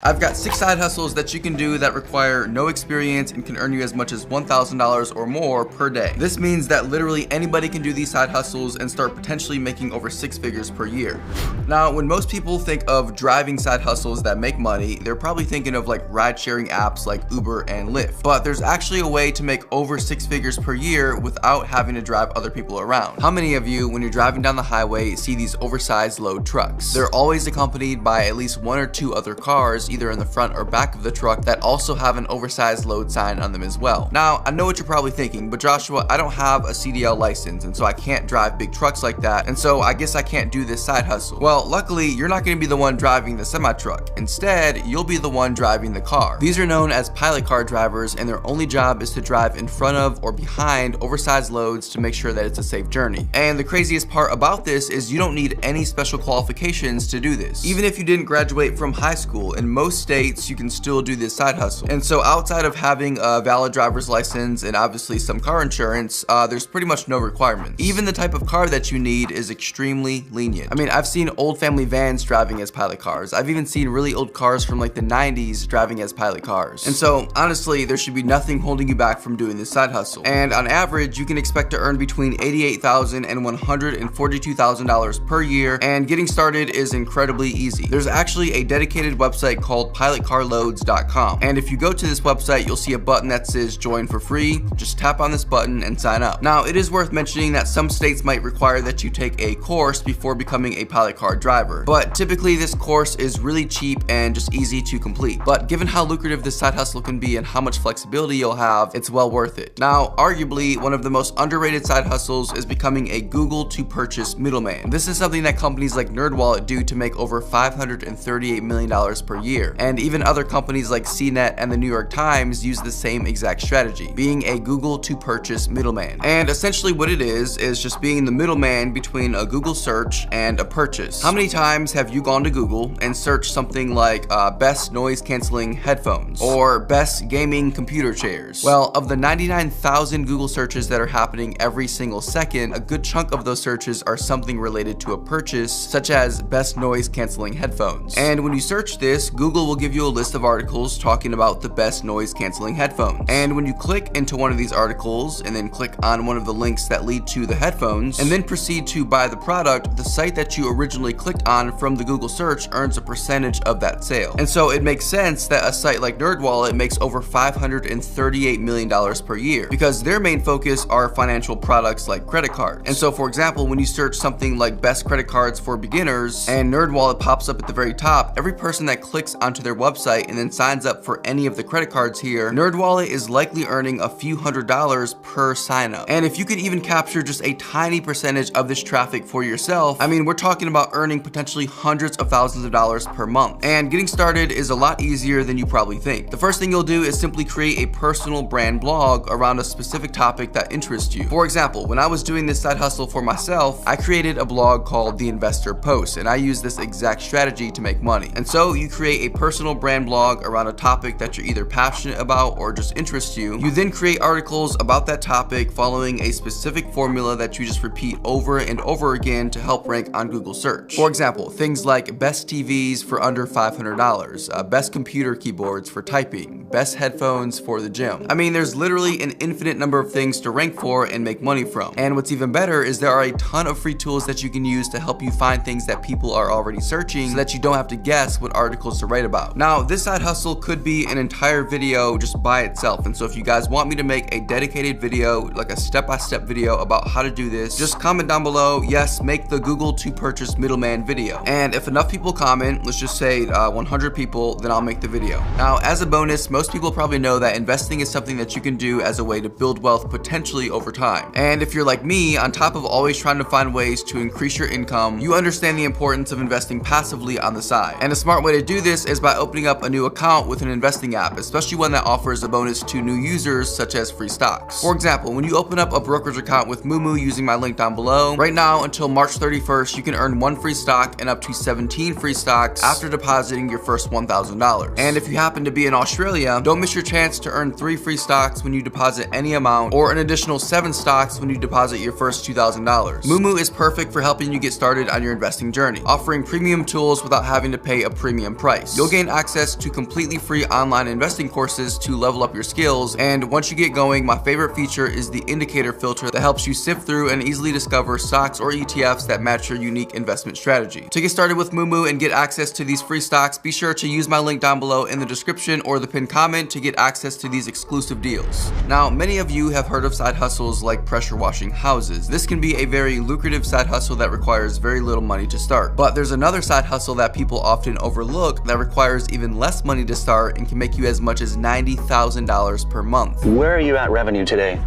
I've got 6 side hustles that you can do that require no experience and can earn you as much as $1,000 or more per day. This means that literally anybody can do these side hustles and start potentially making over 6 figures per year. Now, when most people think of driving side hustles that make money, they're probably thinking of like ride-sharing apps like Uber and Lyft. But there's actually a way to make over 6 figures per year without having to drive other people around. How many of you, when you're driving down the highway, see these oversized load trucks? They're always accompanied by at least 1 or 2 other cars, either in the front or back of the truck, that also have an oversized load sign on them as well. Now, I know what you're probably thinking, but Joshua, I don't have a CDL license, and so I can't drive big trucks like that, and so I guess I can't do this side hustle. Well, luckily, you're not going to be the one driving the semi-truck. Instead, you'll be the one driving the car. These are known as pilot car drivers, and their only job is to drive in front of or behind oversized loads to make sure that it's a safe journey. And the craziest part about this is you don't need any special qualifications to do this. Even if you didn't graduate from high school, in most states, you can still do this side hustle. And so outside of having a valid driver's license and obviously some car insurance, there's pretty much no requirements. Even the type of car that you need is extremely lenient. I mean, I've seen old family vans driving as pilot cars. I've even seen really old cars from like the 90s driving as pilot cars. And so honestly, there should be nothing holding you back from doing this side hustle. And on average, you can expect to earn between $88,000 and $142,000 per year, and getting started is incredibly easy. There's actually a dedicated website called pilotcarloads.com, and if you go to this website, you'll see a button that says join for free. Just tap on this button and sign up. Now, it is worth mentioning that some states might require that you take a course before becoming a pilot car driver, but typically this course is really cheap and just easy to complete. But given how lucrative this side hustle can be and how much flexibility you'll have, it's well worth it. Now, arguably one of the most underrated side hustles is becoming a Google to purchase middleman. This is something that companies like NerdWallet do to make over $538 million per year, and even other companies like CNET and the New York Times use the same exact strategy, being a Google to purchase middleman. And essentially what it is just being the middleman between a Google search and a purchase. How many times have you gone to Google and searched something like best noise canceling headphones or best gaming computer chairs? Well, of the 99,000 Google searches that are happening every single second, a good chunk of those searches are something related to a purchase, such as best noise canceling headphones. And when you search this, Google will give you a list of articles talking about the best noise canceling headphones. And when you click into one of these articles and then click on one of the links that lead to the headphones and then proceed to buy the product, the site that you originally clicked on from the Google search earns a percentage of that sale. And so it makes sense that a site like NerdWallet makes over $538 million per year, because their main focus are financial products like credit cards. And so for example, when you search something like best credit cards for beginners and NerdWallet pops up at the very top, every person that clicks onto their website and then signs up for any of the credit cards here, NerdWallet is likely earning a few $100s per sign up. And if you could even capture just a tiny percentage of this traffic for yourself, I mean, we're talking about earning potentially hundreds of thousands of dollars per month. And getting started is a lot easier than you probably think. The first thing you'll do is simply create a personal brand blog around a specific topic that interests you. For example, when I was doing this side hustle for myself, I created a blog called The Investor Post, and I used this exact strategy to make money. And so you create a personal brand blog around a topic that you're either passionate about or just interests you. You then create articles about that topic following a specific formula that you just repeat over and over again to help rank on Google search. For example, things like best TVs for under $500, best computer keyboards for typing, best headphones for the gym. I mean, there's literally an infinite number of things to rank for and make money from. And what's even better is there are a ton of free tools that you can use to help you find things that people are already searching so that you don't have to guess what articles to write about. Now, this side hustle could be an entire video just by itself, and so if you guys want me to make a dedicated video, like a step-by-step video about how to do this, just comment down below, yes, make the Google to purchase middleman video. And if enough people comment, let's just say 100 people, then I'll make the video. Now, as a bonus, most people probably know that investing is something that you can do as a way to build wealth potentially over time. And if you're like me, on top of always trying to find ways to increase your income, you understand the importance of investing passively on the side. And a smart way to do this is by opening up a new account with an investing app, especially one that offers a bonus to new users, such as free stocks. For example, when you open up a brokerage account with Moomoo using my link down below, right now until March 31st, you can earn 1 free stock and up to 17 free stocks after depositing your first $1,000. And if you happen to be in Australia, don't miss your chance to earn 3 free stocks when you deposit any amount, or an additional 7 stocks when you deposit your first $2,000. Moomoo is perfect for helping you get started on your investing journey, offering premium tools without having to pay a premium price. price. You'll gain access to completely free online investing courses to level up your skills, and once you get going, my favorite feature is the indicator filter that helps you sift through and easily discover stocks or ETFs that match your unique investment strategy. To get started with Moomoo and get access to these free stocks, be sure to use my link down below in the description or the pinned comment to get access to these exclusive deals. Now, many of you have heard of side hustles like pressure washing houses. This can be a very lucrative side hustle that requires very little money to start. But there's another side hustle that people often overlook that requires even less money to start and can make you as much as $90,000 per month. Where are you at revenue today?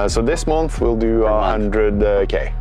So this month we'll do 100K.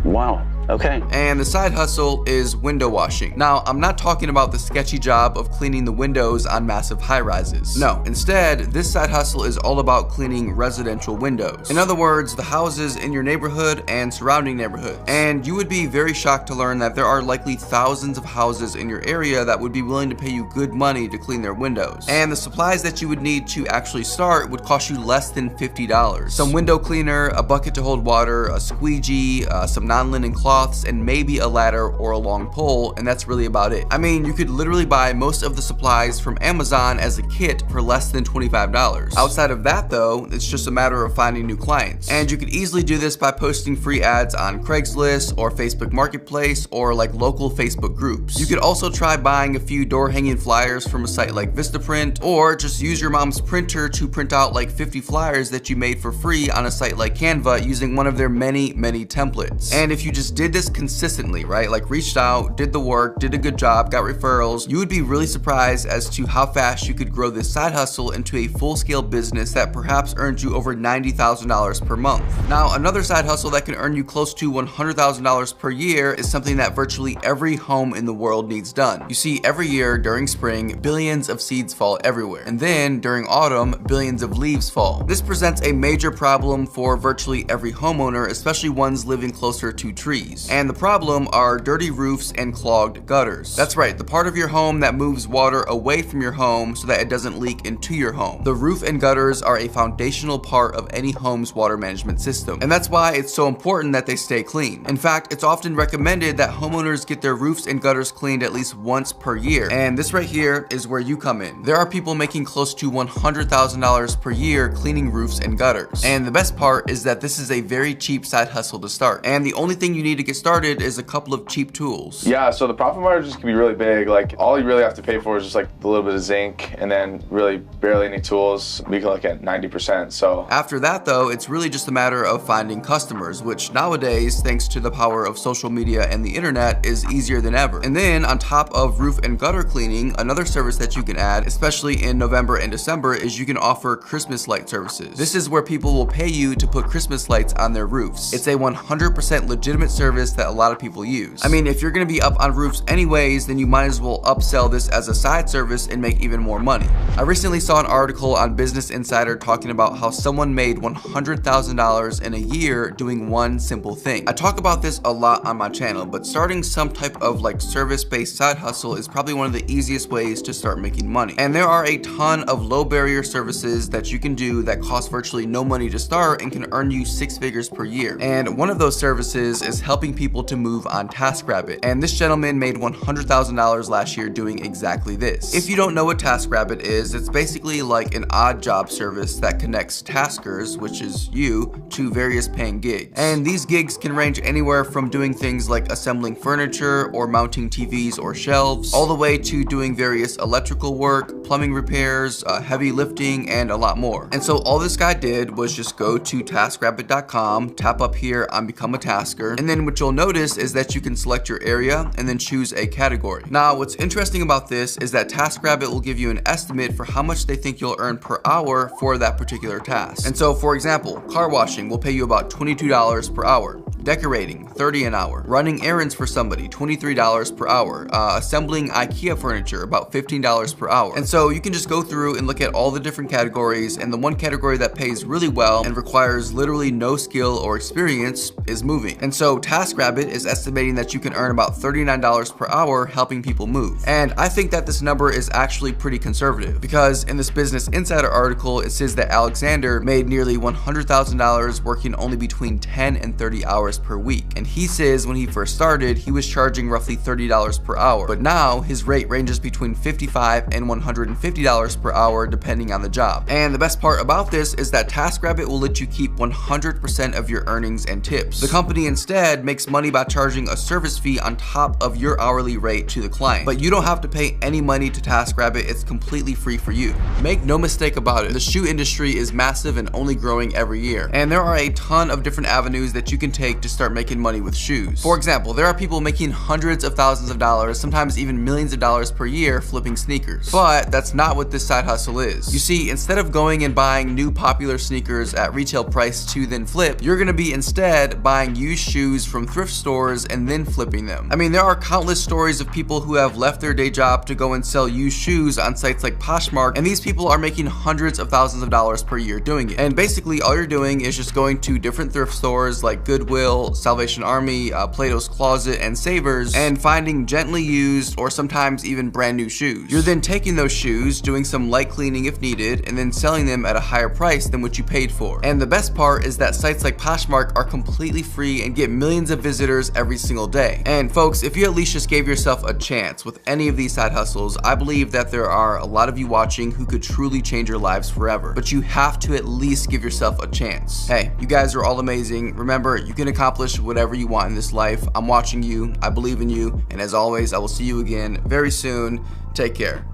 Wow. Okay. And the side hustle is window washing. Now, I'm not talking about the sketchy job of cleaning the windows on massive high-rises. No, instead, this side hustle is all about cleaning residential windows. In other words, the houses in your neighborhood and surrounding neighborhoods. And you would be very shocked to learn that there are likely thousands of houses in your area that would be willing to pay you good money to clean their windows. And the supplies that you would need to actually start would cost you less than $50. Some window cleaner, a bucket to hold water, a squeegee, some non-linen cloths, and maybe a ladder or a long pole, and that's really about it. I mean, you could literally buy most of the supplies from Amazon as a kit for less than $25. Outside of that though, it's just a matter of finding new clients. And you could easily do this by posting free ads on Craigslist or Facebook Marketplace or like local Facebook groups. You could also try buying a few door hanging flyers from a site like Vistaprint, or just use your mom's printer to print out like 50 flyers that you made for free on a site like Canva using one of their many templates. And if you just did this consistently, right? Like reached out, did the work, did a good job, got referrals, you would be really surprised as to how fast you could grow this side hustle into a full-scale business that perhaps earns you over $90,000 per month. Now, another side hustle that can earn you close to $100,000 per year is something that virtually every home in the world needs done. You see, every year during spring, billions of seeds fall everywhere. And then during autumn, billions of leaves fall. This presents a major problem for virtually every homeowner, especially ones living closer to trees. And the problem are dirty roofs and clogged gutters. That's right, the part of your home that moves water away from your home so that it doesn't leak into your home. The roof and gutters are a foundational part of any home's water management system. And that's why it's so important that they stay clean. In fact, it's often recommended that homeowners get their roofs and gutters cleaned at least once per year. And this right here is where you come in. There are people making close to $100,000 per year cleaning roofs and gutters. And the best part is that this is a very cheap side hustle to start. And the only thing you need to get started is a couple of cheap tools. Yeah, so the profit margins can be really big. Like all you really have to pay for is just like a little bit of zinc and then really barely any tools. We can look at 90%. So after that though, it's really just a matter of finding customers, which nowadays, thanks to the power of social media and the internet, is easier than ever. And then on top of roof and gutter cleaning, another service that you can add, especially in November and December, is you can offer Christmas light services. This is where people will pay you to put Christmas lights on their roofs. It's a 100% legitimate service that a lot of people use. I mean, if you're gonna be up on roofs anyways, then you might as well upsell this as a side service and make even more money. I recently saw an article on Business Insider talking about how someone made $100,000 in a year doing one simple thing. I talk about this a lot on my channel, but starting some type of like service-based side hustle is probably one of the easiest ways to start making money. And there are a ton of low barrier services that you can do that cost virtually no money to start and can earn you 6 figures per year. And one of those services is helping people to move on TaskRabbit. And this gentleman made $100,000 last year doing exactly this. If you don't know what TaskRabbit is, it's basically like an odd job service that connects taskers, which is you, to various paying gigs. And these gigs can range anywhere from doing things like assembling furniture or mounting TVs or shelves, all the way to doing various electrical work, plumbing repairs, heavy lifting, and a lot more. And so all this guy did was just go to taskrabbit.com, tap up here on Become a Tasker, and then what you'll notice is that you can select your area and then choose a category. Now, what's interesting about this is that TaskRabbit will give you an estimate for how much they think you'll earn per hour for that particular task. And so, for example, car washing will pay you about $22 per hour. Decorating, $30 an hour. Running errands for somebody, $23 per hour. Assembling IKEA furniture, about $15 per hour. And so you can just go through and look at all the different categories, and the one category that pays really well and requires literally no skill or experience is moving. And so TaskRabbit is estimating that you can earn about $39 per hour helping people move. And I think that this number is actually pretty conservative, because in this Business Insider article, it says that Alexander made nearly $100,000 working only between 10 and 30 hours $50 per week. And he says when he first started, he was charging roughly $30 per hour, but now his rate ranges between $55 and $150 per hour depending on the job. And the best part about this is that TaskRabbit will let you keep 100% of your earnings and tips. The company instead makes money by charging a service fee on top of your hourly rate to the client. But you don't have to pay any money to TaskRabbit, it's completely free for you. Make no mistake about it, the shoe industry is massive and only growing every year. And there are a ton of different avenues that you can take to start making money with shoes. For example, there are people making hundreds of thousands of dollars, sometimes even millions of dollars per year flipping sneakers. But that's not what this side hustle is. You see, instead of going and buying new popular sneakers at retail price to then flip, you're gonna be instead buying used shoes from thrift stores and then flipping them. I mean, there are countless stories of people who have left their day job to go and sell used shoes on sites like Poshmark, and these people are making hundreds of thousands of dollars per year doing it. And basically all you're doing is just going to different thrift stores like Goodwill, Salvation Army, Plato's Closet, and Savers, and finding gently used or sometimes even brand new shoes. You're then taking those shoes, doing some light cleaning if needed, and then selling them at a higher price than what you paid for. And the best part is that sites like Poshmark are completely free and get millions of visitors every single day. And folks, if you at least just gave yourself a chance with any of these side hustles, I believe that there are a lot of you watching who could truly change your lives forever. But you have to at least give yourself a chance. Hey, you guys are all amazing. Remember, you can accomplish whatever you want in this life. I'm watching you, I believe in you, and as always, I will see you again very soon. Take care.